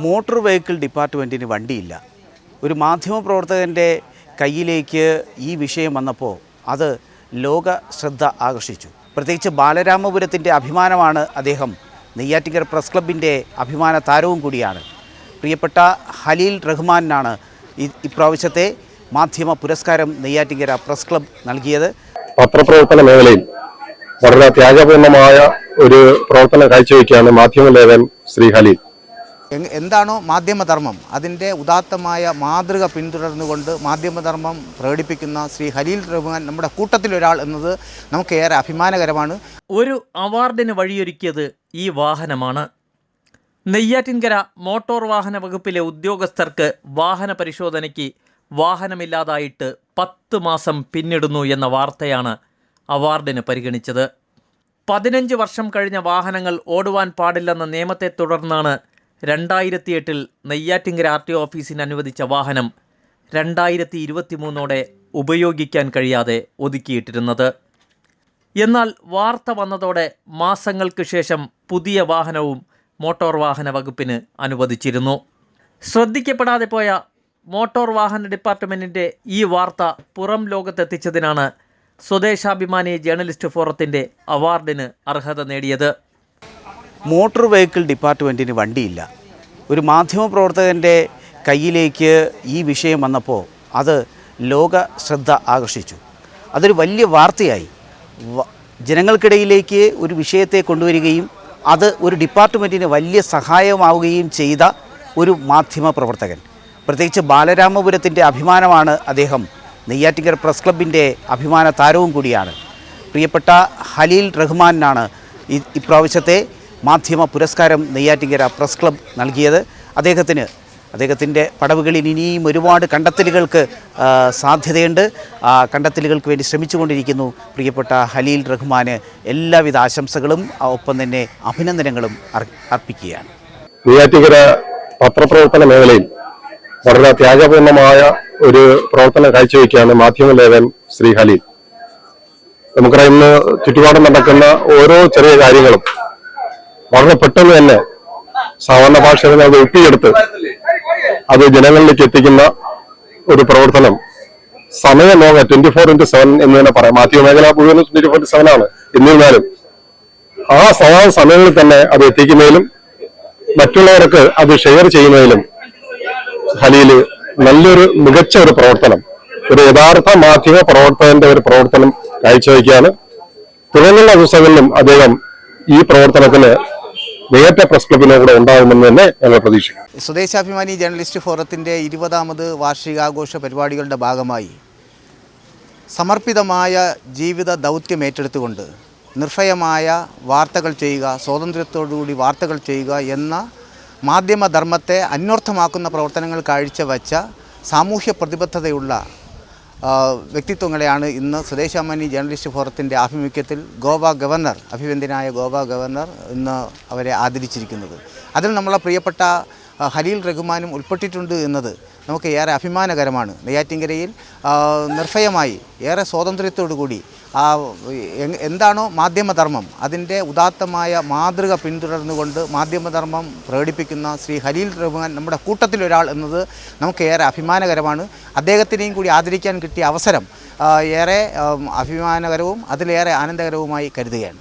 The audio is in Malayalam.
മോട്ടോർ വെഹിക്കിൾ ഡിപ്പാർട്ട്മെൻറ്റിന് വണ്ടിയില്ല. ഒരു മാധ്യമപ്രവർത്തകൻ്റെ കയ്യിലേക്ക് ഈ വിഷയം വന്നപ്പോൾ അത് ലോക ശ്രദ്ധ ആകർഷിച്ചു. പ്രത്യേകിച്ച് ബാലരാമപുരത്തിൻ്റെ അഭിമാനമാണ് അദ്ദേഹം. നെയ്യാറ്റിൻകര പ്രസ് ക്ലബിൻ്റെ അഭിമാന താരവും കൂടിയാണ്. പ്രിയപ്പെട്ട ഖലീൽ റഹ്മാനാണ് ഇപ്രാവശ്യത്തെ മാധ്യമ പുരസ്കാരം നെയ്യാറ്റിൻകര പ്രസ് ക്ലബ് നൽകിയത്. പത്രപ്രവർത്തന മേഖലയിൽ വളരെ ത്യാഗപൂർണമായ ഒരു പ്രവർത്തനം കാഴ്ചവെക്കുകയാണ് മാധ്യമലേഖൻ ശ്രീ ഖലീൽ. എന്താണോ മാധ്യമധർമ്മം അതിൻ്റെ ഉദാത്തമായ മാതൃക പിന്തുടർന്നുകൊണ്ട് മാധ്യമധർമ്മം പ്രകടിപ്പിക്കുന്ന ശ്രീ ഖലീൽ റഹ്മാൻ നമ്മുടെ കൂട്ടത്തിലൊരാൾ എന്നത് നമുക്ക് ഏറെ അഭിമാനകരമാണ്. ഒരു അവാർഡിന് വഴിയൊരുക്കിയത് ഈ വാഹനമാണ്. നെയ്യാറ്റിൻകര മോട്ടോർ വാഹന വകുപ്പിലെ ഉദ്യോഗസ്ഥർക്ക് വാഹന പരിശോധനയ്ക്ക് വാഹനമില്ലാതായിട്ട് 10 മാസം പിന്നിടുന്നു എന്ന വാർത്തയാണ് അവാർഡിന് പരിഗണിച്ചത്. 15 വർഷം കഴിഞ്ഞ വാഹനങ്ങൾ ഓടുവാൻ പാടില്ലെന്ന നിയമത്തെ തുടർന്നാണ് 2008 നെയ്യാറ്റിൻകര RTO ഓഫീസിന് അനുവദിച്ച വാഹനം 2023 ഉപയോഗിക്കാൻ കഴിയാതെ ഒതുക്കിയിട്ടിരുന്നത്. എന്നാൽ വാർത്ത വന്നതോടെ മാസങ്ങൾക്ക് ശേഷം പുതിയ വാഹനവും മോട്ടോർ വാഹന വകുപ്പിന് അനുവദിച്ചിരുന്നു. ശ്രദ്ധിക്കപ്പെടാതെ പോയ മോട്ടോർ വാഹന ഡിപ്പാർട്ട്മെൻറ്റിൻ്റെ ഈ വാർത്ത പുറം ലോകത്തെത്തിച്ചതിനാണ് സ്വദേശാഭിമാനി ജേർണലിസ്റ്റ് ഫോറത്തിൻ്റെ അവാർഡിന് അർഹത നേടിയത്. മോട്ടോർ വെഹിക്കിൾ ഡിപ്പാർട്ട്മെൻറ്റിന് വണ്ടിയില്ല. ഒരു മാധ്യമപ്രവർത്തകൻ്റെ കയ്യിലേക്ക് ഈ വിഷയം വന്നപ്പോൾ അത് ലോക ശ്രദ്ധ ആകർഷിച്ചു. അതൊരു വലിയ വാർത്തയായി. ജനങ്ങൾക്കിടയിലേക്ക് ഒരു വിഷയത്തെ കൊണ്ടുവരികയും അത് ഒരു ഡിപ്പാർട്ട്മെൻറ്റിന് വലിയ സഹായമാവുകയും ചെയ്ത ഒരു മാധ്യമ പ്രവർത്തകൻ. പ്രത്യേകിച്ച് ബാലരാമപുരത്തിൻ്റെ അഭിമാനമാണ് അദ്ദേഹം. നെയ്യാറ്റിൻകര പ്രസ് ക്ലബിൻ്റെ അഭിമാന താരവും കൂടിയാണ്. പ്രിയപ്പെട്ട ഖലീൽ റഹ്മാനാണ് ഇപ്രാവശ്യത്തെ മാധ്യമ പുരസ്കാരം നെയ്യാറ്റിൻകര പ്രസ് ക്ലബ് നൽകിയത്. അദ്ദേഹത്തിൻ്റെ പടവുകളിൽ ഇനിയും ഒരുപാട് കണ്ടെത്തലുകൾക്ക് സാധ്യതയുണ്ട്. കണ്ടെത്തലുകൾക്ക് വേണ്ടി ശ്രമിച്ചുകൊണ്ടിരിക്കുന്നു പ്രിയപ്പെട്ട ഖലീൽ റഹ്മാന് എല്ലാവിധ ആശംസകളും ഒപ്പം തന്നെ അഭിനന്ദനങ്ങളും അർപ്പിക്കുകയാണ്. നെയ്യാറ്റിൻകര പത്രപ്രവർത്തന മേഖലയിൽ വളരെ ത്യാഗപൂർണമായ ഒരു പ്രവർത്തനം കാഴ്ചവെക്കുകയാണ് മാധ്യമലേഖൻ ശ്രീ ഖലീൽ. നമുക്കറിയാം, ഇന്ന് ചുറ്റുപാടും നടക്കുന്ന ഓരോ ചെറിയ കാര്യങ്ങളും വളരെ പെട്ടെന്ന് തന്നെ സാധാരണ ഭാഷയിൽ അത് ഒപ്പിയെടുത്ത് അത് ജനങ്ങളിലേക്ക് എത്തിക്കുന്ന ഒരു പ്രവർത്തനം സമയമോക 24/7 എന്ന് തന്നെ പറയാം. മാധ്യമ മേഖല മുഴുവൻ 24/7 ആണ്. എന്നിരുന്നാലും ആ സമയങ്ങളിൽ തന്നെ അത് എത്തിക്കുന്നതിലും മറ്റുള്ളവർക്ക് അത് ഷെയർ ചെയ്യുന്നതിലും ഖലീല് നല്ലൊരു മികച്ച ഒരു പ്രവർത്തനം, ഒരു യഥാർത്ഥ മാധ്യമ പ്രവർത്തകന്റെ ഒരു പ്രവർത്തനം കാഴ്ചവെക്കുകയാണ്. തുടർന്നുള്ള ദിവസങ്ങളിലും അദ്ദേഹം ഈ പ്രവർത്തനത്തിന് നേരത്ത പ്രസ് ക്ലബിനോ കൂടെ ഉണ്ടാകുമെന്ന് തന്നെ ഞങ്ങൾ പ്രതീക്ഷിക്കുന്നു. സ്വദേശാഭിമാനി ജേർണലിസ്റ്റ് ഫോറത്തിൻ്റെ 20ാമത് വാർഷികാഘോഷ പരിപാടികളുടെ ഭാഗമായി സമർപ്പിതമായ ജീവിത ദൗത്യം ഏറ്റെടുത്തുകൊണ്ട് നിർഭയമായ വാർത്തകൾ ചെയ്യുക, സ്വാതന്ത്ര്യത്തോടുകൂടി വാർത്തകൾ ചെയ്യുക എന്ന മാധ്യമധർമ്മത്തെ അന്വർത്ഥമാക്കുന്ന പ്രവർത്തനങ്ങൾ കാഴ്ചവെച്ച സാമൂഹ്യ പ്രതിബദ്ധതയുള്ള വ്യക്തിത്വങ്ങളെയാണ് ഇന്ന് സ്വദേശാഭിമാനി ജേർണലിസ്റ്റ് ഫോറത്തിൻ്റെ ആഭിമുഖ്യത്തിൽ അഭിവന്ദ്യനായ ഗോവ ഗവർണർ ഇന്ന് അവരെ ആദരിച്ചിരിക്കുന്നത്. അതിൽ നമ്മളെ പ്രിയപ്പെട്ട ഖലീൽ റഹ്മാനും ഉൾപ്പെട്ടിട്ടുണ്ട് എന്നത് നമുക്ക് ഏറെ അഭിമാനകരമാണ്. നെയ്യാറ്റിൻകരയിൽ നിർഭയമായി ഏറെ സ്വാതന്ത്ര്യത്തോടു കൂടി എന്താണോ മാധ്യമധർമ്മം അതിൻ്റെ ഉദാത്തമായ മാതൃക പിന്തുടർന്നുകൊണ്ട് മാധ്യമധർമ്മം പ്രകടിപ്പിക്കുന്ന ശ്രീ ഖലീൽ റഹ്മാൻ നമ്മുടെ കൂട്ടത്തിലൊരാൾ എന്നത് നമുക്ക് ഏറെ അഭിമാനകരമാണ്. അദ്ദേഹത്തിനെയും കൂടി ആദരിക്കാൻ കിട്ടിയ അവസരം ഏറെ അഭിമാനകരവും അതിലേറെ ആനന്ദകരവുമായി കരുതുകയാണ്.